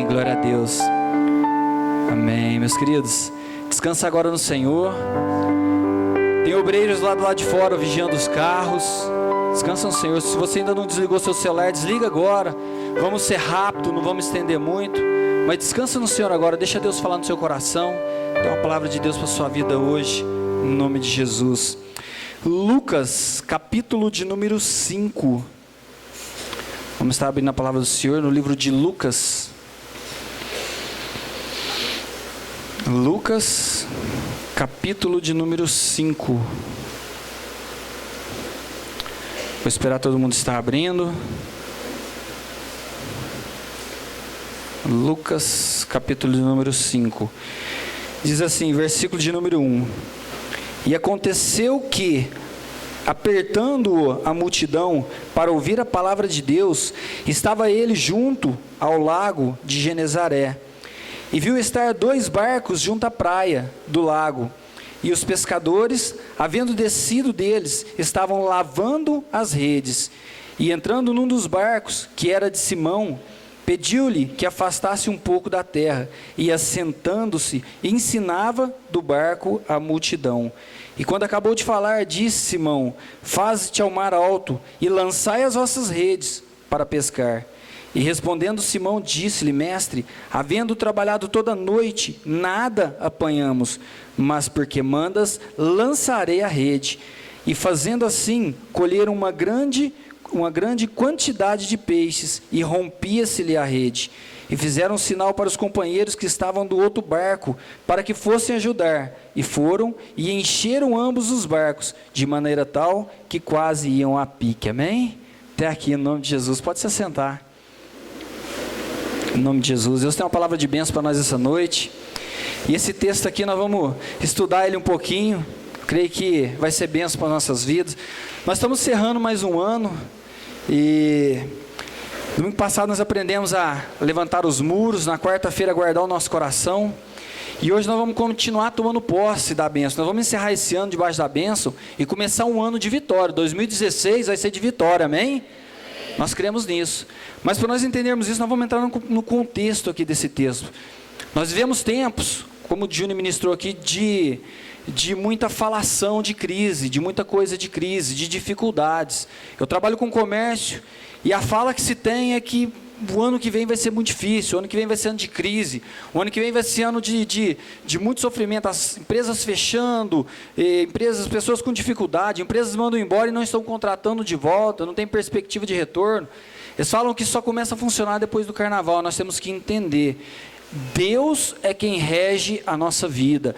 glória a Deus. Amém, meus queridos. Descansa agora no Senhor. Tem obreiros lá do lado de fora vigiando os carros. Descansa no Senhor. Se você ainda não desligou seu celular, desliga agora. Vamos ser rápido, não vamos estender muito. Mas descansa no Senhor agora. Deixa Deus falar no seu coração. Tem uma palavra de Deus para a sua vida hoje, em nome de Jesus. Lucas, capítulo de número 5. Vamos estar abrindo a palavra do Senhor no livro de Lucas. Lucas, capítulo de número 5. Vou esperar todo mundo estar abrindo. Lucas, capítulo de número 5. Diz assim, versículo de número 1. E aconteceu que, apertando a multidão para ouvir a palavra de Deus, estava ele junto ao lago de Genezaré. E viu estar 2 barcos junto à praia do lago. E os pescadores, havendo descido deles, estavam lavando as redes. E entrando num dos barcos, que era de Simão, pediu-lhe que afastasse um pouco da terra. E assentando-se, ensinava do barco a multidão. E quando acabou de falar, disse Simão: faze-te ao mar alto e lançai as vossas redes para pescar. E respondendo Simão, disse-lhe: mestre, havendo trabalhado toda a noite, nada apanhamos, mas porque mandas, lançarei a rede. E fazendo assim, colheram uma grande quantidade de peixes, e rompia-se-lhe a rede. E fizeram um sinal para os companheiros que estavam do outro barco, para que fossem ajudar. E foram e encheram ambos os barcos, de maneira tal que quase iam a pique. Amém? Até aqui, em nome de Jesus. Pode se assentar. Em nome de Jesus. Deus tem uma palavra de bênção para nós essa noite. E esse texto aqui nós vamos estudar ele um pouquinho. Creio que vai ser bênção para nossas vidas. Nós estamos encerrando mais um ano. E domingo passado nós aprendemos a levantar os muros. Na quarta-feira guardar o nosso coração. E hoje nós vamos continuar tomando posse da bênção. Nós vamos encerrar esse ano debaixo da bênção e começar um ano de vitória. 2016 vai ser de vitória, amém? Nós cremos nisso. Mas para nós entendermos isso, nós vamos entrar no contexto aqui desse texto. Nós vivemos tempos, como o Júnior ministrou aqui, de muita falação de crise, de muita coisa de crise, de dificuldades. Eu trabalho com comércio e a fala que se tem é que o ano que vem vai ser muito difícil, o ano que vem vai ser ano de crise, o ano que vem vai ser ano de muito sofrimento, as empresas fechando, pessoas com dificuldade, empresas mandam embora e não estão contratando de volta, não tem perspectiva de retorno. Eles falam que só começa a funcionar depois do carnaval. Nós temos que entender, Deus é quem rege a nossa vida,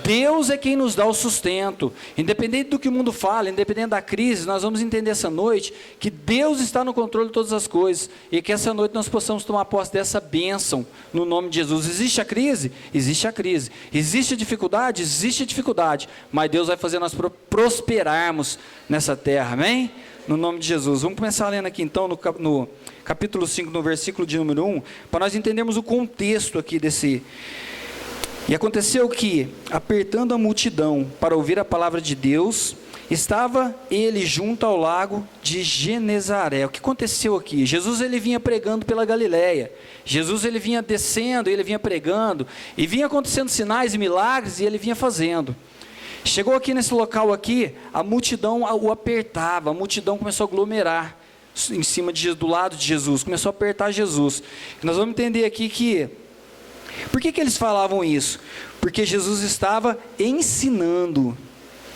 Deus é quem nos dá o sustento, independente do que o mundo fala, independente da crise, nós vamos entender essa noite, que Deus está no controle de todas as coisas, e que essa noite nós possamos tomar posse dessa bênção, no nome de Jesus. Existe a crise? Existe a crise. Existe a dificuldade? Existe a dificuldade, mas Deus vai fazer nós prosperarmos nessa terra, amém? No nome de Jesus. Vamos começar lendo aqui então no capítulo 5, no versículo de número 1, para nós entendermos o contexto aqui desse. E aconteceu que, apertando a multidão para ouvir a palavra de Deus, estava ele junto ao lago de Genezaré. O que aconteceu aqui? Jesus ele vinha pregando pela Galileia. Jesus ele vinha descendo, ele vinha pregando, e vinha acontecendo sinais e milagres, e ele vinha fazendo. Chegou aqui nesse local aqui, a multidão o apertava, a multidão começou a aglomerar em cima do lado de Jesus, começou a apertar Jesus. E nós vamos entender aqui que, por que eles falavam isso? Porque Jesus estava ensinando.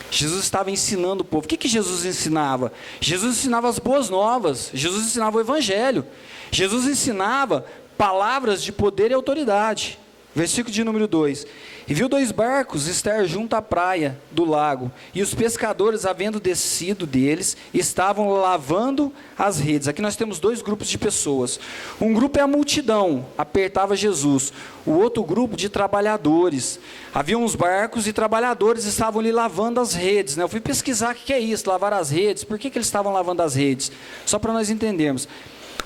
Jesus estava ensinando o povo. O que Jesus ensinava? Jesus ensinava as boas novas, Jesus ensinava o evangelho, Jesus ensinava palavras de poder e autoridade. Versículo de número 2. E viu 2 barcos estar junto à praia do lago, e os pescadores, havendo descido deles, estavam lavando as redes. Aqui nós temos 2 grupos de pessoas. Um grupo é a multidão, apertava Jesus. O outro grupo de trabalhadores. Havia uns barcos e trabalhadores estavam ali lavando as redes, né? Eu fui pesquisar o que é isso, lavar as redes. Por que eles estavam lavando as redes? Só para nós entendermos.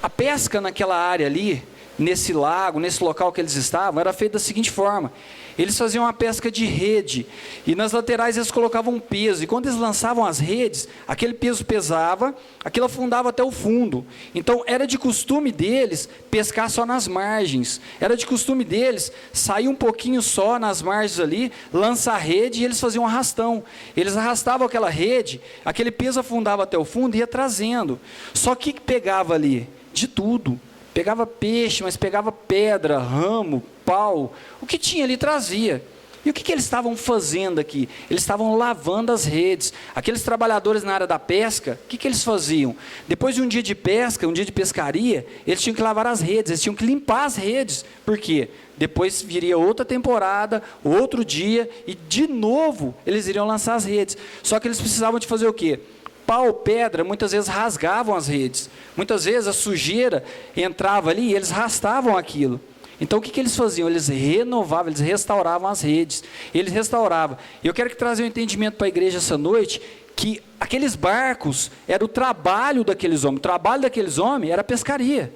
A pesca naquela área ali, nesse lago, nesse local que eles estavam, era feito da seguinte forma: eles faziam uma pesca de rede, e nas laterais eles colocavam um peso, e quando eles lançavam as redes, aquele peso pesava, aquilo afundava até o fundo. Então era de costume deles pescar só nas margens, era de costume deles sair um pouquinho só nas margens ali, lançar a rede, e eles faziam um arrastão. Eles arrastavam aquela rede, aquele peso afundava até o fundo e ia trazendo. Só que pegava ali? De tudo. Pegava peixe, mas pegava pedra, ramo, pau, o que tinha ali trazia. E o que eles estavam fazendo aqui? Eles estavam lavando as redes. Aqueles trabalhadores na área da pesca, o que eles faziam? Depois de um dia de pesca, um dia de pescaria, eles tinham que lavar as redes, eles tinham que limpar as redes. Por quê? Depois viria outra temporada, outro dia, e de novo eles iriam lançar as redes. Só que eles precisavam de fazer o quê? Pau, pedra, muitas vezes rasgavam as redes. Muitas vezes a sujeira entrava ali e eles arrastavam aquilo. Então o que eles faziam? Eles renovavam, eles restauravam as redes. Eles restauravam. E eu quero que trazer um entendimento para a igreja essa noite, que aqueles barcos era o trabalho daqueles homens. O trabalho daqueles homens era a pescaria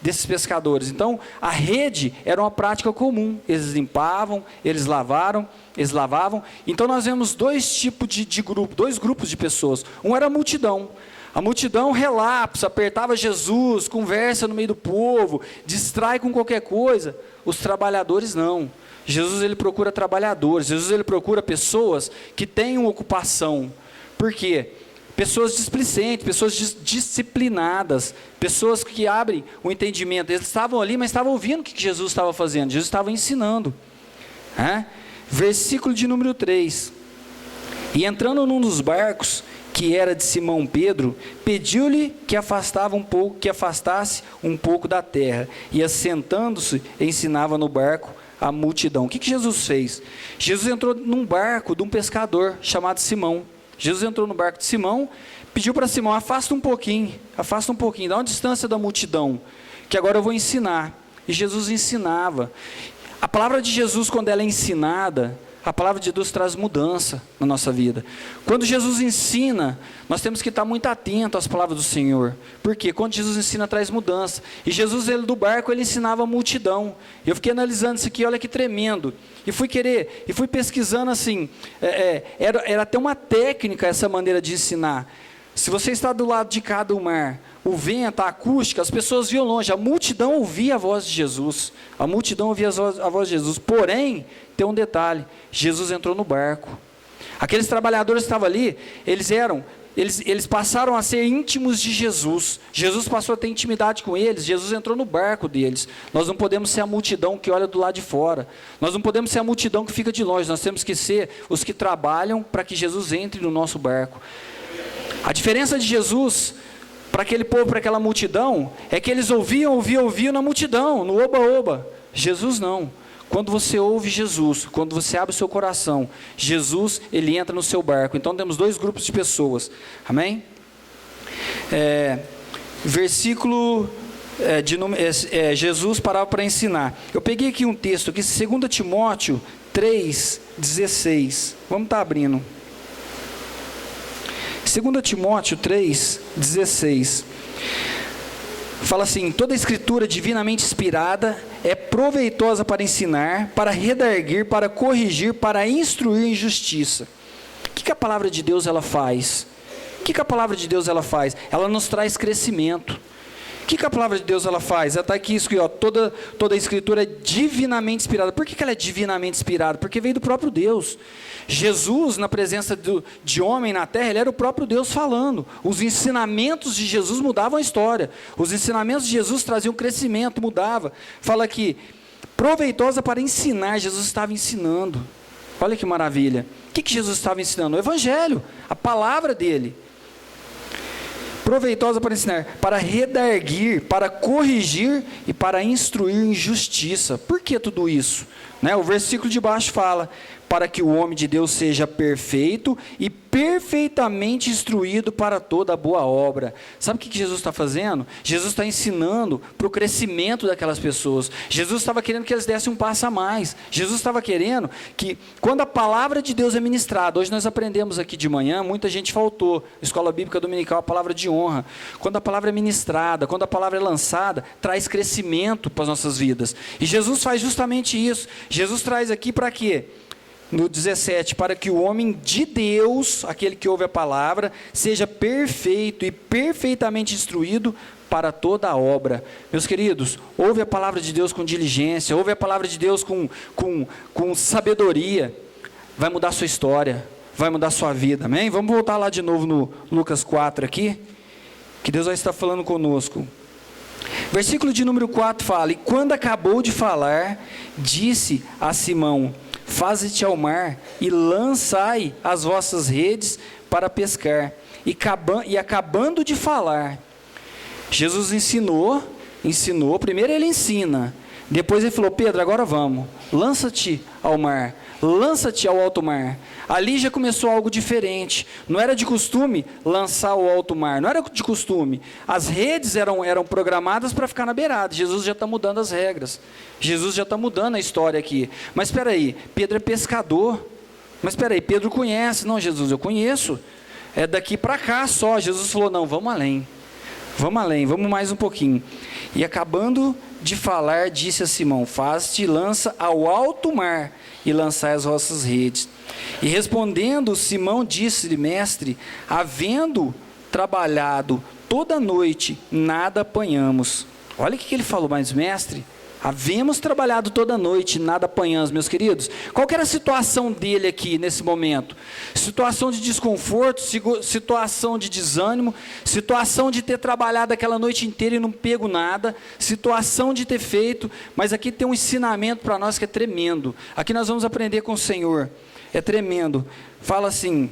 desses pescadores. Então a rede era uma prática comum. Eles limpavam, eles lavavam. Então nós vemos dois tipos de grupo, dois grupos de pessoas. Um era a multidão. A multidão relapsa, apertava Jesus, conversa no meio do povo, distrai com qualquer coisa. Os trabalhadores não. Jesus ele procura trabalhadores, Jesus ele procura pessoas que tenham ocupação. Por quê? Pessoas displicentes, pessoas disciplinadas, pessoas que abrem o entendimento. Eles estavam ali, mas estavam ouvindo o que Jesus estava fazendo. Jesus estava ensinando. Versículo de número 3. E entrando num dos barcos, que era de Simão Pedro, pediu-lhe que afastasse um pouco da terra, e assentando-se, ensinava no barco a multidão. O que Jesus fez? Jesus entrou num barco de um pescador chamado Simão. Jesus entrou no barco de Simão, pediu para Simão: afasta um pouquinho, dá uma distância da multidão, que agora eu vou ensinar. E Jesus ensinava. A palavra de Jesus, quando ela é ensinada, a palavra de Deus traz mudança na nossa vida. Quando Jesus ensina, nós temos que estar muito atento às palavras do Senhor. Porque quando Jesus ensina, traz mudança. E Jesus, ele do barco, ele ensinava a multidão. Eu fiquei analisando isso aqui, olha que tremendo. E fui pesquisando assim, era até uma técnica essa maneira de ensinar. Se você está do lado de cá do mar, o vento, a acústica, as pessoas viam longe, a multidão ouvia a voz de Jesus, a voz de Jesus, porém, tem um detalhe: Jesus entrou no barco. Aqueles trabalhadores que estavam ali, eles passaram a ser íntimos de Jesus. Jesus passou a ter intimidade com eles. Jesus entrou no barco deles. Nós não podemos ser a multidão que olha do lado de fora. Nós não podemos ser a multidão que fica de longe. Nós temos que ser os que trabalham para que Jesus entre no nosso barco. A diferença de Jesus para aquele povo, para aquela multidão, é que eles ouviam na multidão, no oba-oba. Jesus não. Quando você ouve Jesus, quando você abre o seu coração, Jesus, ele entra no seu barco. Então temos dois grupos de pessoas. Amém? Versículo Jesus parava para ensinar. Eu peguei aqui um texto, aqui, 2 Timóteo 3,16. Vamos estar abrindo. 2 Timóteo 3,16. Fala assim: toda escritura divinamente inspirada é proveitosa para ensinar, para redarguir, para corrigir, para instruir em justiça. O que a palavra de Deus ela faz? O que a palavra de Deus ela faz? Ela nos traz crescimento. O que a palavra de Deus ela faz? Ela está aqui, isso aqui, ó, toda a escritura é divinamente inspirada. Por que ela é divinamente inspirada? Porque veio do próprio Deus. Jesus, na presença de homem na terra, ele era o próprio Deus falando. Os ensinamentos de Jesus mudavam a história. Os ensinamentos de Jesus traziam crescimento, mudava. Fala aqui, proveitosa para ensinar. Jesus estava ensinando. Olha que maravilha. O que Jesus estava ensinando? O Evangelho, a palavra dele. Proveitosa para ensinar, para redarguir, para corrigir e para instruir em justiça. Por que tudo isso? O versículo de baixo fala: para que o homem de Deus seja perfeito e perfeitamente instruído para toda boa obra. Sabe o que Jesus está fazendo? Jesus está ensinando para o crescimento daquelas pessoas. Jesus estava querendo que eles dessem um passo a mais. Jesus estava querendo que, quando a palavra de Deus é ministrada, hoje nós aprendemos aqui de manhã, muita gente faltou, Escola Bíblica Dominical, a palavra de honra. Quando a palavra é ministrada, quando a palavra é lançada, traz crescimento para as nossas vidas. E Jesus faz justamente isso. Jesus traz aqui para quê? No 17, para que o homem de Deus, aquele que ouve a palavra, seja perfeito e perfeitamente instruído para toda a obra. Meus queridos, ouve a palavra de Deus com diligência, ouve a palavra de Deus com sabedoria, vai mudar a sua história, vai mudar a sua vida, amém? Vamos voltar lá de novo no Lucas 4 aqui, que Deus vai estar falando conosco. Versículo de número 4 fala: e quando acabou de falar, disse a Simão: faze-te ao mar e lançai as vossas redes para pescar. E acabando de falar, Jesus ensinou, primeiro ele ensina, depois ele falou: Pedro, agora vamos, lança-te ao mar, lança-te ao alto mar. Ali já começou algo diferente. Não era de costume lançar ao alto mar, não era de costume. As redes eram programadas para ficar na beirada. Jesus já está mudando as regras, Jesus já está mudando a história aqui. Mas espera aí, Pedro é pescador. Mas espera aí, Pedro conhece. Não, Jesus, eu conheço, é daqui para cá só. Jesus falou: não, vamos além, vamos mais um pouquinho. E acabando de falar, disse a Simão: faz-te e lança ao alto mar e lançai as vossas redes. E respondendo, Simão disse-lhe: mestre, havendo trabalhado toda a noite, nada apanhamos. Olha o que ele falou: mas mestre, havemos trabalhado toda a noite, nada apanhamos. Meus queridos, qual que era a situação dele aqui nesse momento? Situação de desconforto, situação de desânimo, situação de ter trabalhado aquela noite inteira e não pego nada, situação de ter feito. Mas aqui tem um ensinamento para nós que é tremendo. Aqui nós vamos aprender com o Senhor, é tremendo. Fala assim,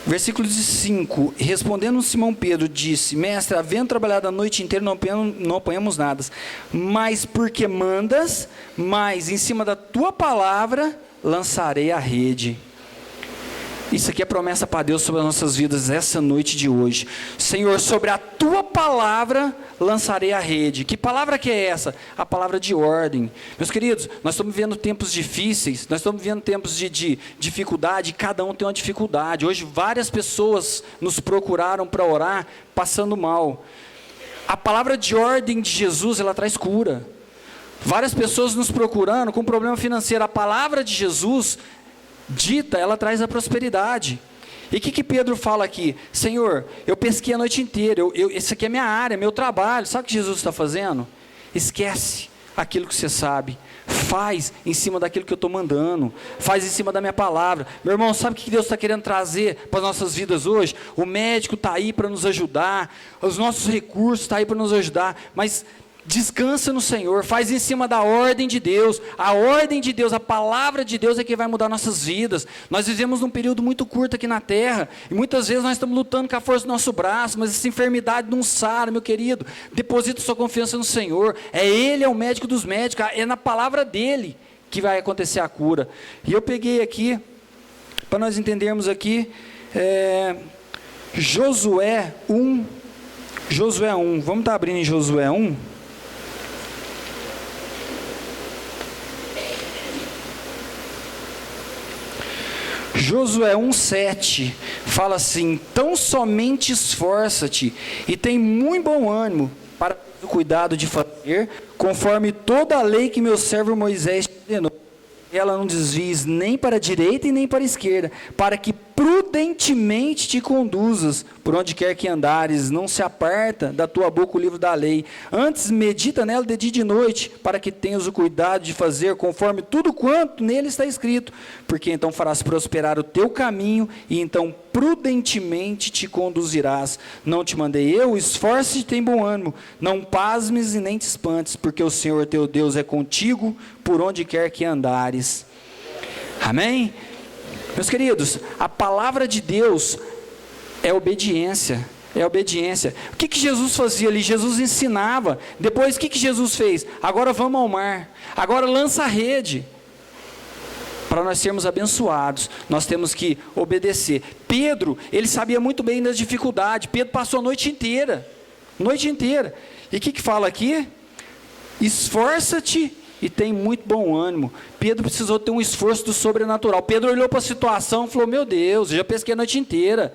versículo 5, respondendo Simão Pedro, disse: mestre, havendo trabalhado a noite inteira, não apanhamos nada, mas porque mandas, mas em cima da tua palavra, lançarei a rede. Isso aqui é promessa para Deus sobre as nossas vidas essa noite de hoje. Senhor, sobre a tua palavra lançarei a rede. Que palavra que é essa? A palavra de ordem. Meus queridos, nós estamos vivendo tempos difíceis, nós estamos vivendo tempos de dificuldade, cada um tem uma dificuldade. Hoje várias pessoas nos procuraram para orar, passando mal. A palavra de ordem de Jesus, ela traz cura. Várias pessoas nos procurando com problema financeiro. A palavra de Jesus dita, ela traz a prosperidade. E o que Pedro fala aqui? Senhor, eu pesquei a noite inteira, isso aqui é minha área, meu trabalho. Sabe o que Jesus está fazendo? Esquece aquilo que você sabe, faz em cima daquilo que eu estou mandando, faz em cima da minha palavra. Meu irmão, sabe o que Deus está querendo trazer para as nossas vidas hoje? O médico está aí para nos ajudar, os nossos recursos estão aí para nos ajudar, mas descansa no Senhor, faz em cima da ordem de Deus. A ordem de Deus, a palavra de Deus é que vai mudar nossas vidas. Nós vivemos num período muito curto aqui na terra, e muitas vezes nós estamos lutando com a força do nosso braço, mas essa enfermidade não sara, meu querido. Deposita sua confiança no Senhor, Ele é o médico dos médicos, é na palavra dEle que vai acontecer a cura. E eu peguei aqui, para nós entendermos aqui, Josué 1, vamos estar abrindo em Josué 1, Josué 1,7 fala assim: tão somente esforça-te e tem muito bom ânimo para o cuidado de fazer, conforme toda a lei que meu servo Moisés te ordenou. Ela não desvies nem para a direita e nem para a esquerda, para que prudentemente te conduzas por onde quer que andares. Não se aparta da tua boca o livro da lei, antes medita nela de dia e de noite, para que tenhas o cuidado de fazer conforme tudo quanto nele está escrito, porque então farás prosperar o teu caminho, e então prudentemente te conduzirás. Não te mandei eu? Esforce-te e tem bom ânimo, não pasmes e nem te espantes, porque o Senhor teu Deus é contigo por onde quer que andares. Amém? Meus queridos, a palavra de Deus é obediência. É a obediência. O que Jesus fazia ali? Jesus ensinava. Depois, o que Jesus fez? Agora vamos ao mar. Agora lança a rede. Para nós sermos abençoados, nós temos que obedecer. Pedro, ele sabia muito bem das dificuldades. Pedro passou a noite inteira. Noite inteira. E o que fala aqui? Esforça-te e tem muito bom ânimo. Pedro precisou ter um esforço do sobrenatural. Pedro olhou para a situação e falou: meu Deus, eu já pesquei a noite inteira.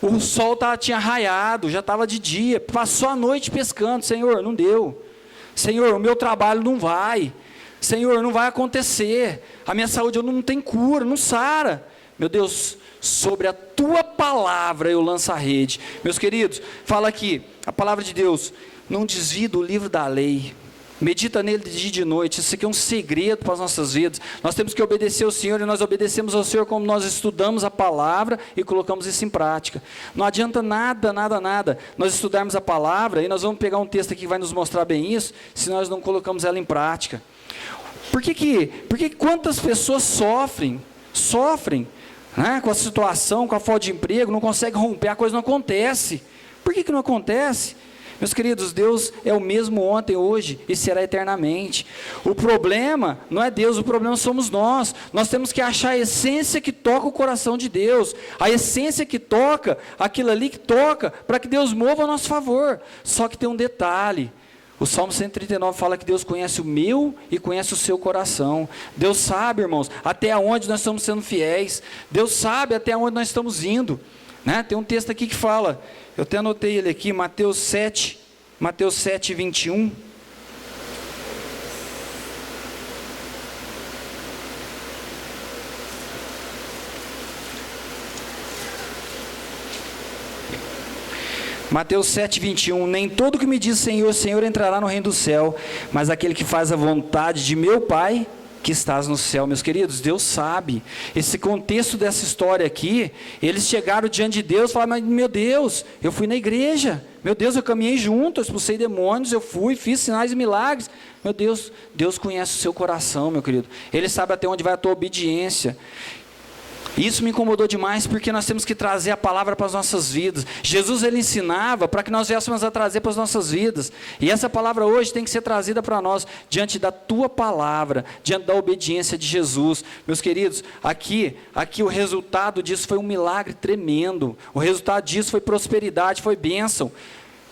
O sol tinha raiado, já estava de dia. Passou a noite pescando. Senhor, não deu. Senhor, o meu trabalho não vai. Senhor, não vai acontecer. A minha saúde eu não tem cura, não sara. Meu Deus, sobre a tua palavra eu lanço a rede. Meus queridos, fala aqui, a palavra de Deus, não desvie do livro da lei. Medita nele de dia e de noite. Isso aqui é um segredo para as nossas vidas. Nós temos que obedecer ao Senhor, e nós obedecemos ao Senhor como nós estudamos a palavra e colocamos isso em prática. Não adianta nada nós estudarmos a palavra, e nós vamos pegar um texto aqui que vai nos mostrar bem isso, se nós não colocamos ela em prática. Por que quantas pessoas sofrem, né, com a situação, com a falta de emprego, não conseguem romper, a coisa não acontece. Por que não acontece? Meus queridos, Deus é o mesmo ontem, hoje e será eternamente. O problema não é Deus, o problema somos nós. Nós temos que achar a essência que toca o coração de Deus, a essência que toca, aquilo ali que toca, para que Deus mova a nosso favor. Só que tem um detalhe. O Salmo 139 fala que Deus conhece o meu e conhece o seu coração. Deus sabe, irmãos, até onde nós estamos sendo fiéis. Deus sabe até onde nós estamos indo, né? Tem um texto aqui que fala, eu até anotei ele aqui, Mateus 7, 21. Mateus 7, 21, nem todo que me diz Senhor, Senhor entrará no reino do céu, mas aquele que faz a vontade de meu Pai, que estás no céu. Meus queridos, Deus sabe, esse contexto dessa história aqui, eles chegaram diante de Deus e falaram, mas meu Deus, eu fui na igreja, meu Deus, eu caminhei junto, eu expulsei demônios, eu fui, fiz sinais e milagres, meu Deus, Deus conhece o seu coração, meu querido, Ele sabe até onde vai a tua obediência. Isso me incomodou demais, porque nós temos que trazer a palavra para as nossas vidas. Jesus, ele ensinava para que nós viéssemos a trazer para as nossas vidas, e essa palavra hoje tem que ser trazida para nós, diante da tua palavra, diante da obediência de Jesus. Meus queridos, aqui o resultado disso foi um milagre tremendo, o resultado disso foi prosperidade, foi bênção.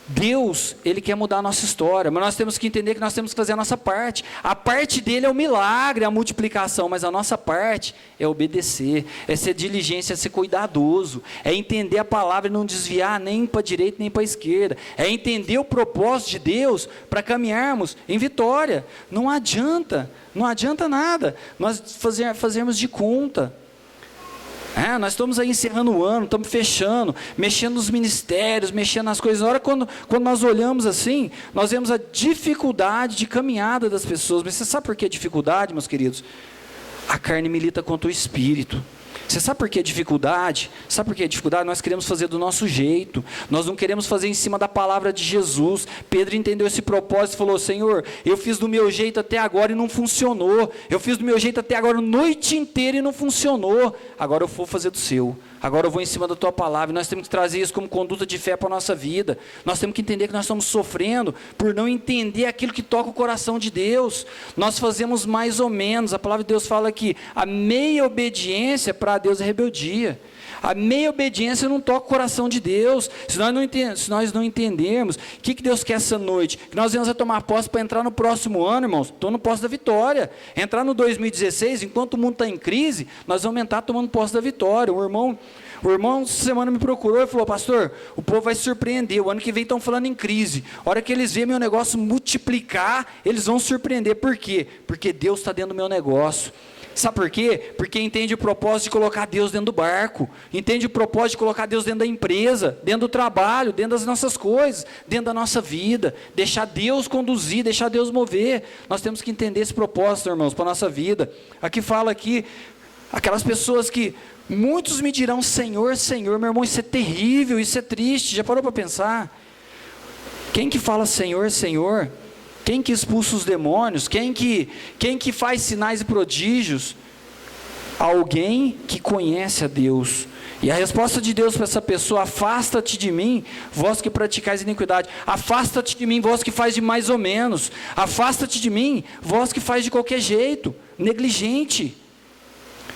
Deus, Ele quer mudar a nossa história, mas nós temos que entender que nós temos que fazer a nossa parte. A parte dele é o milagre, a multiplicação, mas a nossa parte é obedecer, é ser diligente, é ser cuidadoso, é entender a palavra e não desviar nem para a direita nem para a esquerda, é entender o propósito de Deus para caminharmos em vitória. Não adianta nada nós fazermos de conta. Nós estamos aí encerrando o ano, estamos fechando, mexendo nos ministérios, mexendo nas coisas. Na hora quando nós olhamos assim, nós vemos a dificuldade de caminhada das pessoas. Mas você sabe por que a dificuldade, meus queridos? A carne milita contra o espírito. Você sabe por que a dificuldade? Sabe por que a dificuldade? Nós queremos fazer do nosso jeito, nós não queremos fazer em cima da palavra de Jesus. Pedro entendeu esse propósito e falou, Senhor, eu fiz do meu jeito até agora e não funcionou, eu fiz do meu jeito até agora a noite inteira e não funcionou, agora eu vou fazer do seu, agora eu vou em cima da tua palavra. E nós temos que trazer isso como conduta de fé para a nossa vida. Nós temos que entender que nós estamos sofrendo por não entender aquilo que toca o coração de Deus. Nós fazemos mais ou menos, a palavra de Deus fala que a meia obediência para Deus é rebeldia. A meia obediência não toca o coração de Deus. Se nós não entendermos o que Deus quer essa noite, que nós vamos a tomar posse para entrar no próximo ano, irmãos, estou no posse da vitória. Entrar no 2016, enquanto o mundo está em crise, nós vamos entrar tomando posse da vitória. O irmão essa semana me procurou e falou, pastor, o povo vai se surpreender, o ano que vem estão falando em crise, a hora que eles verem meu negócio multiplicar, eles vão se surpreender. Por quê? Porque Deus está dentro do meu negócio. Sabe por quê? Porque entende o propósito de colocar Deus dentro do barco, entende o propósito de colocar Deus dentro da empresa, dentro do trabalho, dentro das nossas coisas, dentro da nossa vida, deixar Deus conduzir, deixar Deus mover. Nós temos que entender esse propósito, irmãos, para a nossa vida. Aqui fala aquelas pessoas que muitos me dirão, Senhor, Senhor. Meu irmão, isso é terrível, isso é triste. Já parou para pensar? Quem que fala Senhor, Senhor? Quem que expulsa os demônios? Quem que faz sinais e prodígios? Alguém que conhece a Deus. E a resposta de Deus para essa pessoa: afasta-te de mim, vós que praticais iniquidade. Afasta-te de mim, vós que faz de mais ou menos. Afasta-te de mim, vós que faz de qualquer jeito, negligente.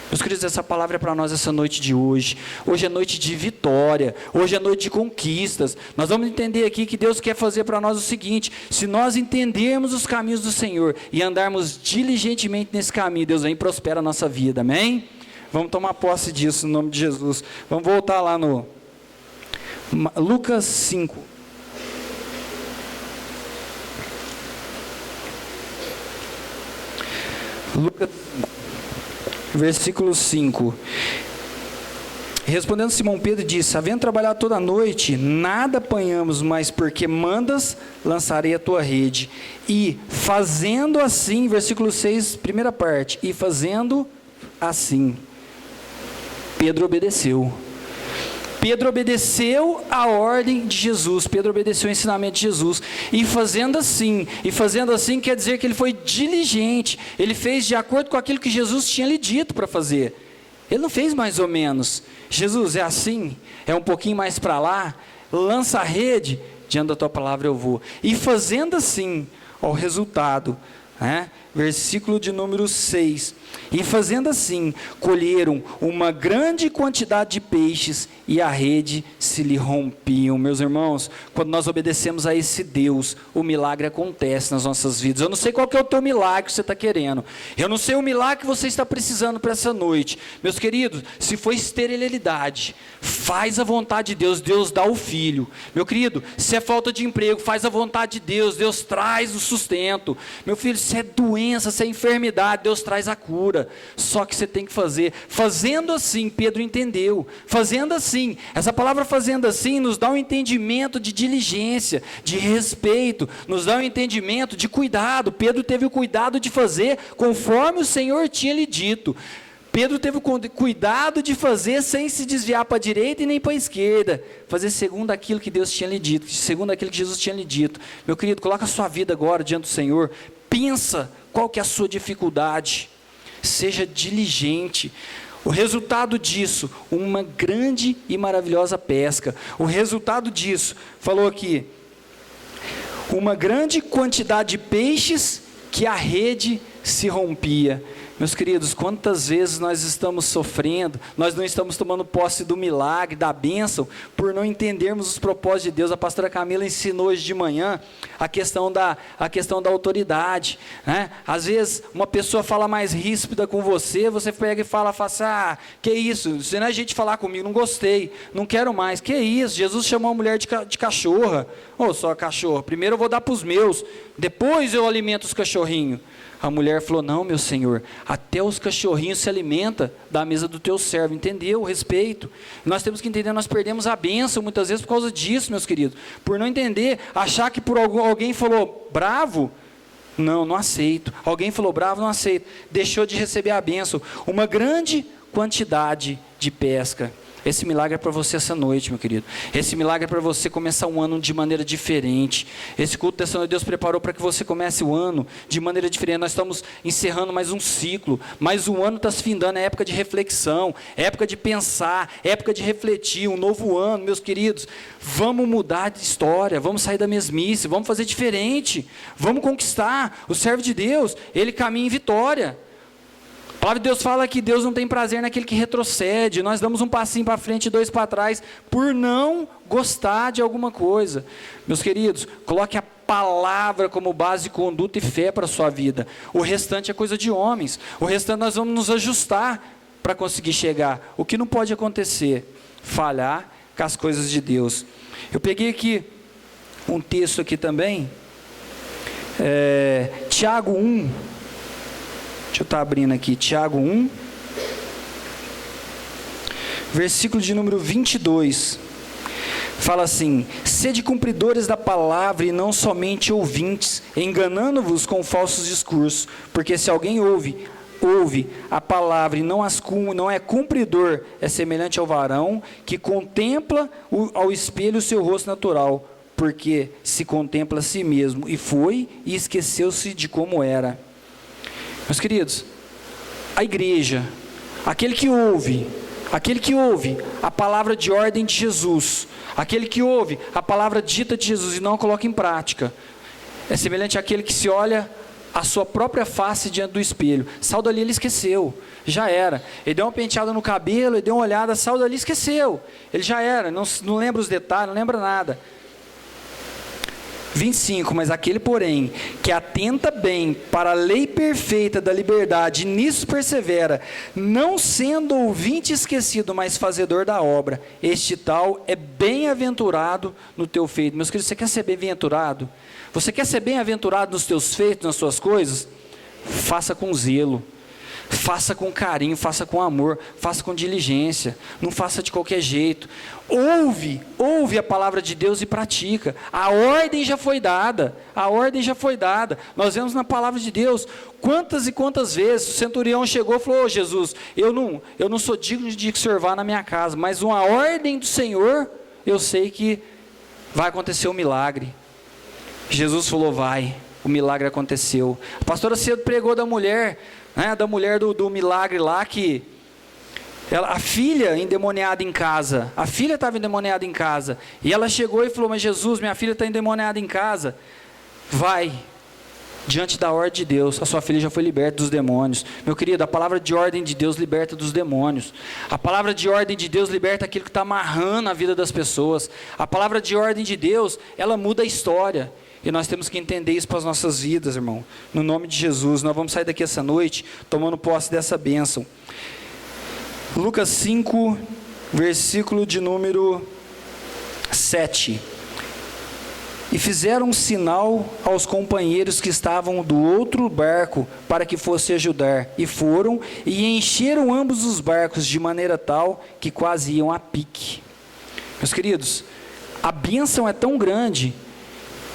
Meus queridos, essa palavra é para nós essa noite de hoje. Hoje é noite de vitória, hoje é noite de conquistas. Nós vamos entender aqui que Deus quer fazer para nós o seguinte: se nós entendermos os caminhos do Senhor e andarmos diligentemente nesse caminho, Deus vem e prospera a nossa vida, amém? Vamos tomar posse disso no nome de Jesus. Vamos voltar lá no Lucas 5. Lucas 5, versículo 5. Respondendo Simão Pedro disse: havendo trabalhado toda a noite, nada apanhamos, mas porque mandas, lançarei a tua rede. E fazendo assim, versículo 6, primeira parte, e fazendo assim, Pedro obedeceu. Pedro obedeceu a ordem de Jesus, Pedro obedeceu o ensinamento de Jesus, e fazendo assim quer dizer que ele foi diligente, ele fez de acordo com aquilo que Jesus tinha lhe dito para fazer, ele não fez mais ou menos. Jesus, é assim, é um pouquinho mais para lá, lança a rede, diante da tua palavra eu vou, e fazendo assim, o resultado, versículo de número 6, e fazendo assim, colheram uma grande quantidade de peixes, e a rede se lhe rompiam. Meus irmãos, quando nós obedecemos a esse Deus, o milagre acontece nas nossas vidas. Eu não sei qual que é o teu milagre que você está querendo, eu não sei o milagre que você está precisando para essa noite. Meus queridos, se for esterilidade, faz a vontade de Deus, Deus dá o filho. Meu querido, se é falta de emprego, faz a vontade de Deus, Deus traz o sustento. Meu filho, se é doença, se é enfermidade, Deus traz a cura. Só que você tem que fazer. Fazendo assim, Pedro entendeu. Fazendo assim, essa palavra fazendo assim nos dá um entendimento de diligência, de respeito, nos dá um entendimento de cuidado. Pedro teve o cuidado de fazer conforme o Senhor tinha lhe dito. Pedro teve o cuidado de fazer sem se desviar para a direita e nem para a esquerda, fazer segundo aquilo que Deus tinha lhe dito, segundo aquilo que Jesus tinha lhe dito. Meu querido, coloca a sua vida agora diante do Senhor, pensa qual que é a sua dificuldade, seja diligente. O resultado disso, uma grande e maravilhosa pesca. O resultado disso, falou aqui, uma grande quantidade de peixes que a rede se rompia. Meus queridos, quantas vezes nós estamos sofrendo, nós não estamos tomando posse do milagre, da bênção, por não entendermos os propósitos de Deus. A pastora Camila ensinou hoje de manhã a questão da autoridade, Às vezes uma pessoa fala mais ríspida com você, você pega e fala assim: que isso, você não é gente falar comigo, não gostei, não quero mais. Que isso, Jesus chamou a mulher de cachorra. Só cachorro, primeiro eu vou dar para os meus, depois eu alimento os cachorrinhos. A mulher falou: não, meu Senhor, até os cachorrinhos se alimentam da mesa do teu servo. Entendeu? Respeito. Nós temos que entender, nós perdemos a bênção muitas vezes por causa disso, meus queridos. Por não entender, achar que por alguém falou bravo, não aceito. Alguém falou bravo, não aceito. Deixou de receber a bênção. Uma grande quantidade de pesca. Esse milagre é para você essa noite, meu querido. Esse milagre é para você começar um ano de maneira diferente. Esse culto dessa noite Deus preparou para que você comece o ano de maneira diferente. Nós estamos encerrando mais um ciclo, mais um ano está se findando, é época de reflexão, é época de pensar, é época de refletir, um novo ano, meus queridos. Vamos mudar de história, vamos sair da mesmice, vamos fazer diferente, vamos conquistar. O servo de Deus, ele caminha em vitória. A palavra de Deus fala que Deus não tem prazer naquele que retrocede. Nós damos um passinho para frente e 2 para trás, por não gostar de alguma coisa. Meus queridos, coloque a palavra como base, conduta e fé para a sua vida. O restante é coisa de homens. O restante nós vamos nos ajustar para conseguir chegar. O que não pode acontecer? Falhar com as coisas de Deus. Eu peguei aqui um texto aqui também, Tiago 1. Deixa eu estar abrindo aqui, Tiago 1, versículo de número 22, fala assim: sede cumpridores da palavra e não somente ouvintes, enganando-vos com falsos discursos, porque se alguém ouve a palavra e não é cumpridor, é semelhante ao varão que contempla ao espelho o seu rosto natural, porque se contempla a si mesmo, e esqueceu-se de como era. Meus queridos, a igreja, aquele que ouve Aquele que ouve a palavra de ordem de Jesus, aquele que ouve a palavra dita de Jesus e não a coloca em prática, é semelhante àquele que se olha a sua própria face diante do espelho. Saiu dali, ele esqueceu, já era. Ele deu uma penteada no cabelo, ele deu uma olhada, saiu dali, esqueceu. Ele já era, não lembra os detalhes, não lembra nada. 25, mas aquele, porém, que atenta bem para a lei perfeita da liberdade, e nisso persevera, não sendo ouvinte esquecido, mas fazedor da obra, este tal é bem-aventurado no teu feito. Meus queridos, você quer ser bem-aventurado? Você quer ser bem-aventurado nos teus feitos, nas suas coisas? Faça com zelo. Faça com carinho, faça com amor, faça com diligência, não faça de qualquer jeito. Ouve a palavra de Deus e pratica. A ordem já foi dada, Nós vemos na palavra de Deus, quantas e quantas vezes o centurião chegou e falou: Jesus, eu não sou digno de que o Senhor vá na minha casa, mas uma ordem do Senhor, eu sei que vai acontecer um milagre. Jesus falou: vai, o milagre aconteceu. A pastora cedo pregou da mulher, do milagre lá, que a filha endemoniada em casa, a filha estava endemoniada em casa, e ela chegou e falou: mas Jesus, minha filha está endemoniada em casa. Vai, diante da ordem de Deus, a sua filha já foi liberta dos demônios. Meu querido, a palavra de ordem de Deus liberta dos demônios. A palavra de ordem de Deus liberta aquilo que está amarrando a vida das pessoas. A palavra de ordem de Deus, ela muda a história. E nós temos que entender isso para as nossas vidas, irmão. No nome de Jesus, nós vamos sair daqui essa noite tomando posse dessa bênção. Lucas 5, versículo de número 7. E fizeram um sinal aos companheiros que estavam do outro barco para que fosse ajudar. E foram e encheram ambos os barcos de maneira tal que quase iam a pique. Meus queridos, a bênção é tão grande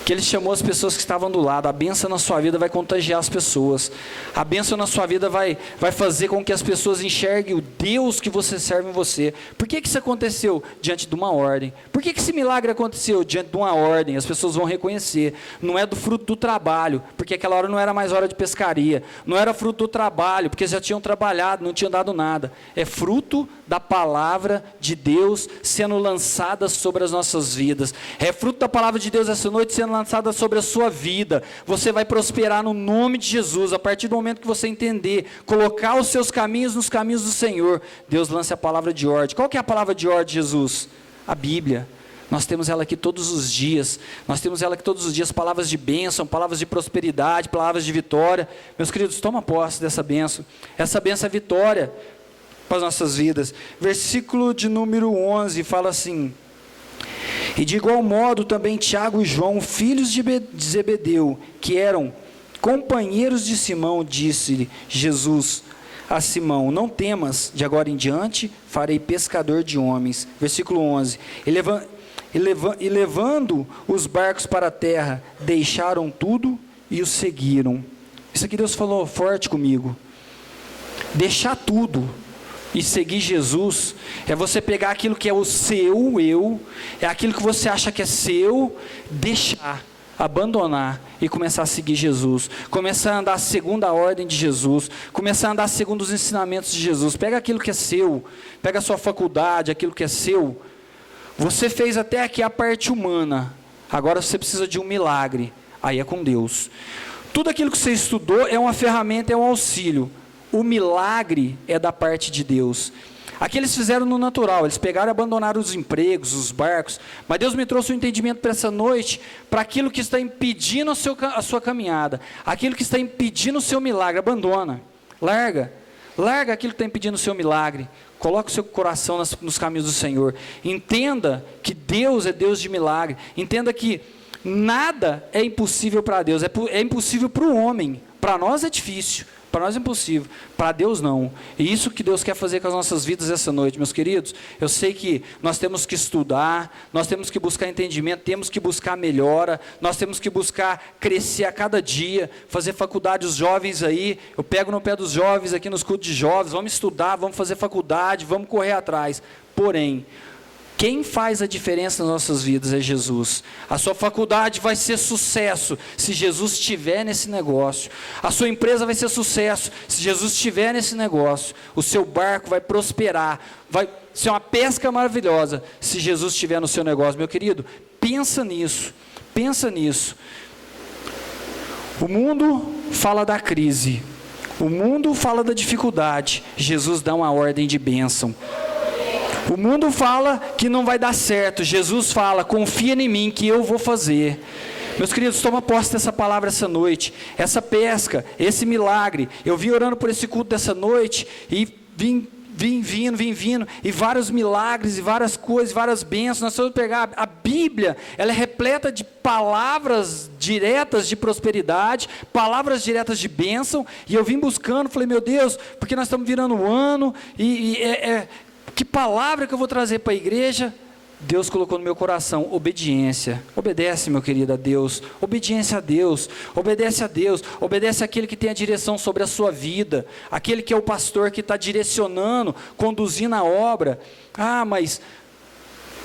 que ele chamou as pessoas que estavam do lado. A bênção na sua vida vai contagiar as pessoas. A bênção na sua vida vai fazer com que as pessoas enxerguem o Deus que você serve em você. Por que isso aconteceu? Diante de uma ordem. Por que esse milagre aconteceu? Diante de uma ordem. As pessoas vão reconhecer. Não é do fruto do trabalho, porque aquela hora não era mais hora de pescaria. Não era fruto do trabalho, porque já tinham trabalhado, não tinham dado nada. É fruto da palavra de Deus sendo lançada sobre as nossas vidas. É fruto da palavra de Deus essa noite sendo lançada sobre a sua vida. Você vai prosperar no nome de Jesus. A partir do momento que você entender, colocar os seus caminhos nos caminhos do Senhor, Deus lança a palavra de ordem. Qual que é a palavra de ordem de Jesus? A Bíblia. Nós temos ela aqui todos os dias. Palavras de bênção, palavras de prosperidade, palavras de vitória. Meus queridos, toma posse dessa bênção. Essa bênção é vitória para as nossas vidas. Versículo de número 11 fala assim: e de igual modo também Tiago e João, filhos de Zebedeu, que eram companheiros de Simão, disse-lhe Jesus a Simão: não temas, de agora em diante farei pescador de homens. Versículo 11, e levando os barcos para a terra, deixaram tudo e os seguiram. Isso aqui Deus falou forte comigo. Deixar tudo e seguir Jesus é você pegar aquilo que é o seu eu, é aquilo que você acha que é seu, deixar, abandonar e começar a seguir Jesus, começar a andar segundo a ordem de Jesus, começar a andar segundo os ensinamentos de Jesus. Pega aquilo que é seu, pega a sua faculdade, aquilo que é seu. Você fez até aqui a parte humana, agora você precisa de um milagre, aí é com Deus. Tudo aquilo que você estudou é uma ferramenta, é um auxílio. O milagre é da parte de Deus. Aqui eles fizeram no natural, eles pegaram e abandonaram os empregos, os barcos, mas Deus me trouxe um entendimento para essa noite, para aquilo que está impedindo a sua caminhada, aquilo que está impedindo o seu milagre. Abandona, larga aquilo que está impedindo o seu milagre, coloca o seu coração nos caminhos do Senhor, entenda que Deus é Deus de milagre, entenda que nada é impossível para Deus, é impossível para o homem, para nós é difícil, para nós é impossível, para Deus não. E isso que Deus quer fazer com as nossas vidas essa noite, meus queridos. Eu sei que nós temos que estudar, nós temos que buscar entendimento, temos que buscar melhora, nós temos que buscar crescer a cada dia, fazer faculdade. Os jovens aí, eu pego no pé dos jovens aqui nos cultos de jovens, vamos estudar, vamos fazer faculdade, vamos correr atrás. Porém, Quem faz a diferença nas nossas vidas é Jesus. A sua faculdade vai ser sucesso se Jesus estiver nesse negócio. A sua empresa vai ser sucesso se Jesus estiver nesse negócio. O seu barco vai prosperar, vai ser uma pesca maravilhosa se Jesus estiver no seu negócio. Meu querido, pensa nisso, pensa nisso. O mundo fala da crise, o mundo fala da dificuldade, Jesus dá uma ordem de bênção. O mundo fala que não vai dar certo, Jesus fala, confia em mim que eu vou fazer. Meus queridos, toma posse dessa palavra essa noite, essa pesca, esse milagre. Eu vim orando por esse culto dessa noite e vim vindo, e vários milagres, e várias coisas, várias bênçãos. Nós vamos pegar a Bíblia, ela é repleta de palavras diretas de prosperidade, palavras diretas de bênção, e eu vim buscando, falei, meu Deus, porque nós estamos virando o ano, que palavra que eu vou trazer para a igreja? Deus colocou no meu coração, obediência. Obedece, meu querido, a Deus. Obediência a Deus. Obedece a Deus. Obedece àquele que tem a direção sobre a sua vida. Aquele que é o pastor que está direcionando, conduzindo a obra. Ah, mas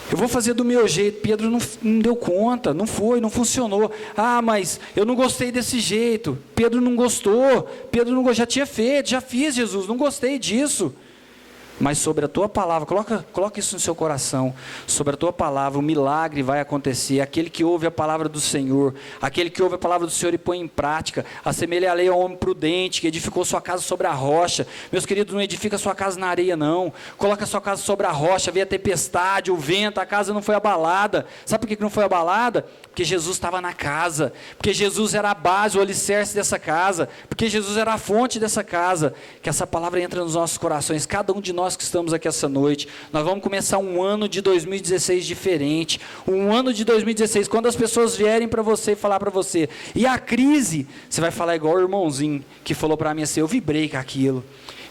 eu vou fazer do meu jeito. Pedro não deu conta, não funcionou. Ah, mas eu não gostei desse jeito. Pedro não gostou. Já tinha feito, já fiz, Jesus, não gostei disso. Mas sobre a tua palavra, coloca isso no seu coração, sobre a tua palavra o milagre vai acontecer. Aquele que ouve a palavra do Senhor, aquele que ouve a palavra do Senhor e põe em prática, assemelha a lei ao homem prudente, que edificou sua casa sobre a rocha. Meus queridos, não edifica sua casa na areia não, coloca sua casa sobre a rocha, veio a tempestade, o vento, a casa não foi abalada. Sabe por que não foi abalada? Porque Jesus estava na casa, porque Jesus era a base, o alicerce dessa casa, porque Jesus era a fonte dessa casa. Que essa palavra entre nos nossos corações, cada um de nós que estamos aqui essa noite. Nós vamos começar um ano de 2016 diferente, um ano de 2016, quando as pessoas vierem para você e falar para você, e a crise, você vai falar igual o irmãozinho, que falou para mim assim, eu vibrei com aquilo,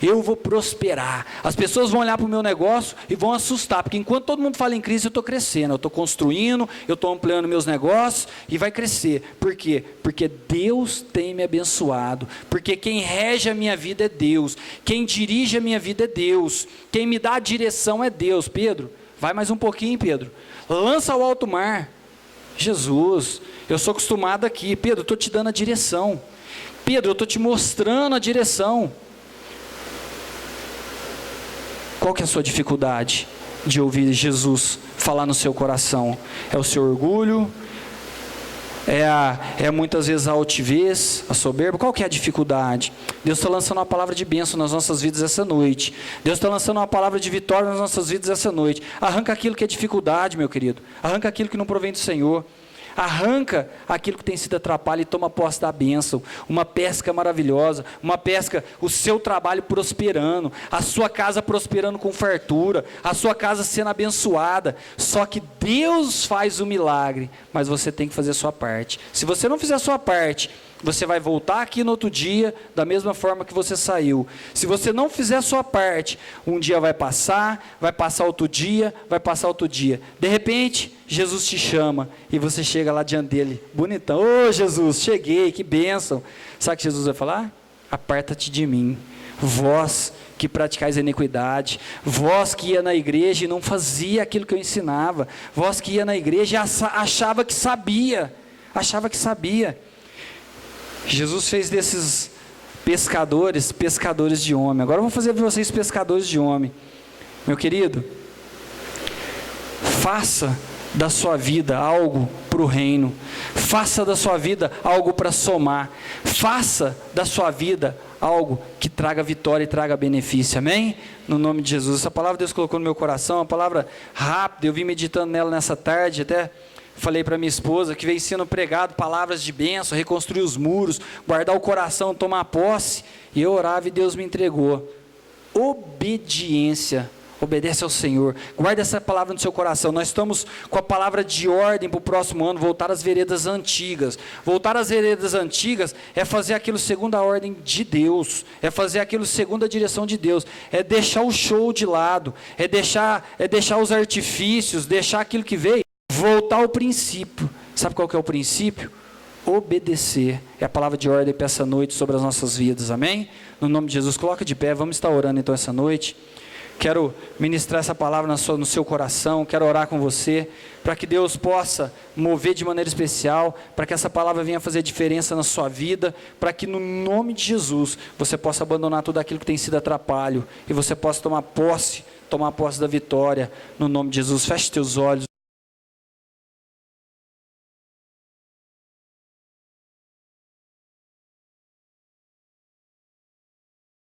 eu vou prosperar, as pessoas vão olhar para o meu negócio e vão assustar, porque enquanto todo mundo fala em crise, eu estou crescendo, eu estou construindo, eu estou ampliando meus negócios, e vai crescer. Por quê? Porque Deus tem me abençoado, porque quem rege a minha vida é Deus, quem dirige a minha vida é Deus, quem me dá a direção é Deus. Pedro, vai mais um pouquinho, Pedro, lança ao alto mar. Jesus, eu sou acostumado aqui. Pedro, eu estou te dando a direção. Pedro, eu estou te mostrando a direção. Qual que é a sua dificuldade de ouvir Jesus falar no seu coração? É o seu orgulho? É muitas vezes a altivez, a soberba? Qual que é a dificuldade? Deus está lançando uma palavra de bênção nas nossas vidas essa noite. Deus está lançando uma palavra de vitória nas nossas vidas essa noite. Arranca aquilo que é dificuldade, meu querido. Arranca aquilo que não provém do Senhor. Arranca aquilo que tem sido atrapalho e toma posse da bênção. Uma pesca maravilhosa, uma pesca, o seu trabalho prosperando, a sua casa prosperando com fartura, a sua casa sendo abençoada. Só que Deus faz o milagre, mas você tem que fazer a sua parte. Se você não fizer a sua parte, você vai voltar aqui no outro dia da mesma forma que você saiu. Se você não fizer a sua parte, um dia vai passar outro dia, vai passar outro dia. De repente, Jesus te chama e você chega lá diante dele, bonitão. Ô Jesus, cheguei, que bênção. Sabe o que Jesus vai falar? Aparta-te de mim, vós que praticais a iniquidade, vós que ia na igreja e não fazia aquilo que eu ensinava, vós que ia na igreja e achava que sabia. Jesus fez desses pescadores de homem. Agora eu vou fazer de vocês pescadores de homem. Meu querido, faça da sua vida algo para o reino. Faça da sua vida algo para somar. Faça da sua vida algo que traga vitória e traga benefício. Amém? No nome de Jesus. Essa palavra Deus colocou no meu coração, uma palavra rápida. Eu vim meditando nela nessa tarde, até falei para minha esposa que veio sendo pregado palavras de bênção, reconstruir os muros, guardar o coração, tomar posse. E eu orava e Deus me entregou. Obediência. Obedece ao Senhor. Guarda essa palavra no seu coração. Nós estamos com a palavra de ordem para o próximo ano, voltar às veredas antigas. Voltar às veredas antigas é fazer aquilo segundo a ordem de Deus, é fazer aquilo segundo a direção de Deus, é deixar o show de lado, é deixar os artifícios, deixar aquilo que veio, voltar ao princípio. Sabe qual que é o princípio? Obedecer. É a palavra de ordem para essa noite sobre as nossas vidas. Amém? No nome de Jesus, coloca de pé, vamos estar orando então essa noite. Quero ministrar essa palavra no seu coração, quero orar com você, para que Deus possa mover de maneira especial, para que essa palavra venha fazer diferença na sua vida, para que no nome de Jesus, você possa abandonar tudo aquilo que tem sido atrapalho, e você possa tomar posse da vitória, no nome de Jesus. Feche teus olhos.